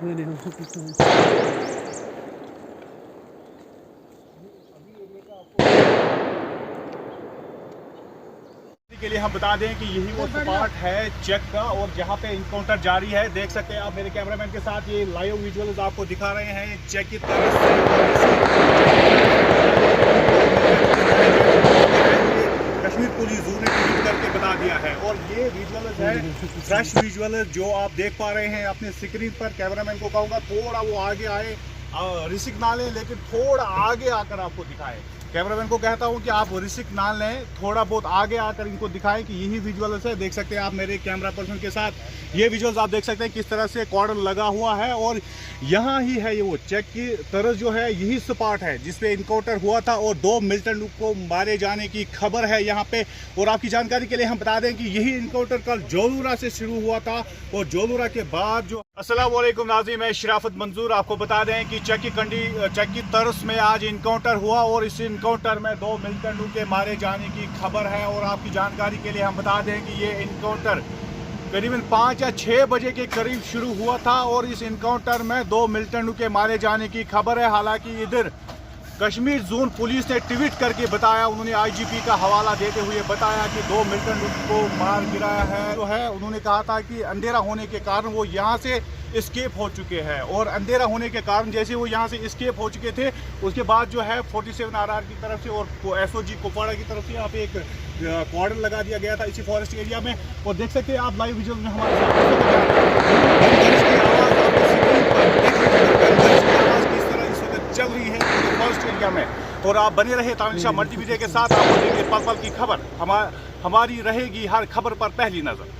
मैंने हमसे पूछा के लिए हम बता दें कि यही वो स्पॉट है चेक का और जहां पे इनकाउंटर जारी है। देख सकते हैं आप मेरे कैमरामैन के साथ, ये लाइव विजुअल्स आपको दिखा रहे हैं चेक की तरफ से। कश्मीर पुलिस जू ने ट्वीट करके बता दिया है और ये विजुअल्स है फ्रेश विजुअल जो आप देख पा रहे हैं अपने स्क्रीन पर। कैमरामैन को कहूँगा थोड़ा वो आगे आए, रिस्क ना लें लेकिन थोड़ा आगे आकर आपको दिखाएं। कैमरामैन को कहता हूं कि आप रिस्क ना लें, थोड़ा बहुत आगे आकर इनको दिखाएं कि यही विजुअल्स है। देख सकते हैं आप मेरे कैमरा पर्सन के साथ, ये विजुअल्स आप देख सकते हैं किस तरह से कॉर्डन लगा हुआ है और यहाँ ही है ये वो चेक की तरफ जो है, यही स्पॉट है जिसपे इनकाउंटर हुआ था और 2 मिलिटेंट को मारे जाने की खबर है यहाँ पे। और आपकी जानकारी के लिए हम बता दें कि यही इनकाउंटर कल जोलूरा से शुरू हुआ था और जोलूरा के बाद जो अस्सलाम वालेकुम नाज़रीन, मैं शराफत मंजूर आपको बता दें कि चेक की तरस में आज इनकाउंटर हुआ और इस इनकाउंटर में 2 मिलिटेंटों के मारे जाने की खबर है। और आपकी जानकारी के लिए हम बता दें कि ये इनकाउंटर करीबन 5 या 6 बजे के करीब शुरू हुआ था और इस इनकाउंटर में 2 मिलिटेंटों के मारे जाने की खबर है। हालांकि इधर कश्मीर जोन पुलिस ने ट्वीट करके बताया, उन्होंने आईजीपी का हवाला देते हुए बताया कि 2 मिलिटेंट को मार गिराया है। जो है उन्होंने कहा था कि अंधेरा होने के कारण वो यहाँ से एस्केप हो चुके हैं और अंधेरा होने के कारण जैसे वो यहाँ से एस्केप हो चुके थे उसके बाद जो है 47 RR की तरफ से और SOG कुपवाड़ा की तरफ से यहाँ पे एक कॉर्डन लगा दिया गया था इसी फॉरेस्ट एरिया में। और देख सकते हैं आप लाइव विजुअल में हमारे चल रही है फॉरेस्ट एरिया में। और आप बने रहे तानिशा मल्टीमीडिया के साथ, आपको देंगे पल पल की खबर, हमारी रहेगी हर खबर पर पहली नजर।